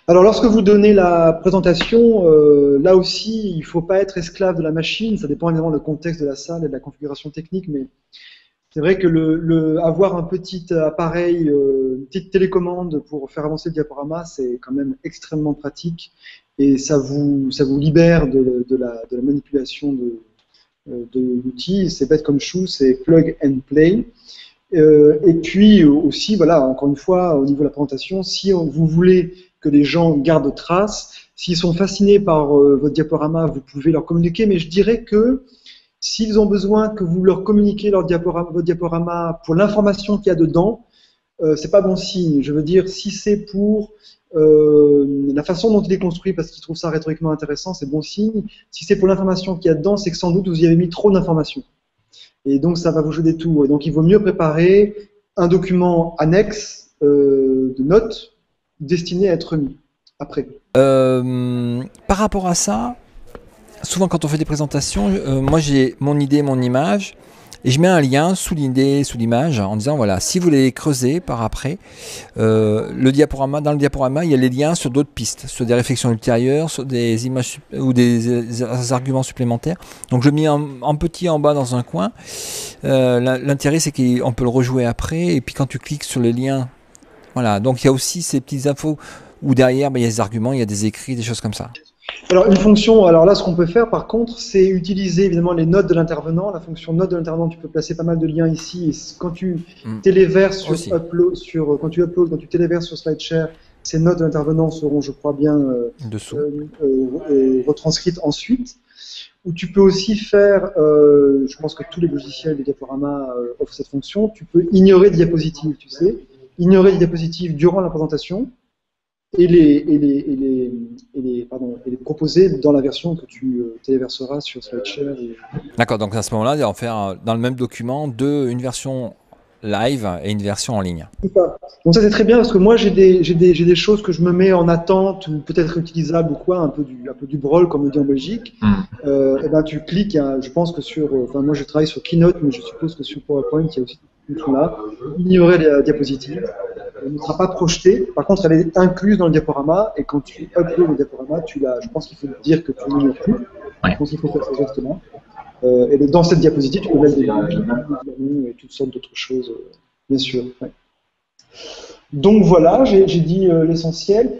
Alors, lorsque vous donnez la présentation, là aussi, il ne faut pas être esclave de la machine. Ça dépend évidemment du contexte de la salle et de la configuration technique, mais c'est vrai que avoir un petit appareil, une petite télécommande pour faire avancer le diaporama, c'est quand même extrêmement pratique et ça vous libère de la manipulation de l'outil. C'est bête comme chou, c'est plug and play. Et puis aussi, voilà, encore une fois, au niveau de la présentation, si vous voulez que les gens gardent trace, s'ils sont fascinés par votre diaporama, vous pouvez leur communiquer, mais je dirais que s'ils ont besoin que vous leur communiquiez votre diaporama pour l'information qu'il y a dedans, c'est pas bon signe. Je veux dire, si c'est pour la façon dont il est construit, parce qu'ils trouvent ça rhétoriquement intéressant, c'est bon signe. Si c'est pour l'information qu'il y a dedans, c'est que sans doute vous y avez mis trop d'informations. Et donc ça va vous jouer des tours. Et donc il vaut mieux préparer un document annexe de notes destiné à être mis après. Par rapport à ça, souvent quand on fait des présentations, moi j'ai mon idée, mon image, et je mets un lien sous l'idée, sous l'image, en disant voilà, si vous voulez creuser par après, dans le diaporama, il y a les liens sur d'autres pistes, sur des réflexions ultérieures, sur des images ou des arguments supplémentaires. Donc je mets en petit en bas dans un coin. L'intérêt c'est qu'on peut le rejouer après, et puis quand tu cliques sur les liens, voilà. Donc il y a aussi ces petites infos où derrière, il y a des arguments, il y a des écrits, des choses comme ça. Alors une fonction, alors là ce qu'on peut faire par contre, c'est utiliser évidemment les notes de l'intervenant. La fonction note de l'intervenant, tu peux placer pas mal de liens ici. Et quand tu téléverses sur upload, quand tu téléverses sur SlideShare, ces notes de l'intervenant seront, je crois bien, retranscrites ensuite. Ou tu peux aussi faire, je pense que tous les logiciels de diaporama offrent cette fonction. Tu peux ignorer des diapositives, tu sais, ignorer des diapositives durant la présentation. Et les proposer dans la version que tu téléverseras sur SlideShare. D'accord, donc à ce moment-là, on va faire dans le même document une version live et une version en ligne. Donc ça c'est très bien parce que moi j'ai des choses que je me mets en attente ou peut-être utilisables ou quoi, un peu du brol comme on dit en Belgique. Et ben tu cliques, je pense que moi je travaille sur Keynote, mais je suppose que sur PowerPoint il y a aussi cette fonction-là. Ignorer les diapositives. Elle ne sera pas projetée. Par contre, elle est incluse dans le diaporama. Et quand tu uploads le diaporama, je pense qu'il faut dire que tu n'ignores plus. Je pense qu'il faut faire ça exactement. Et dans cette diapositive, tu peux mettre des liens et toutes sortes d'autres choses, bien sûr. Ouais. Donc voilà, j'ai dit l'essentiel.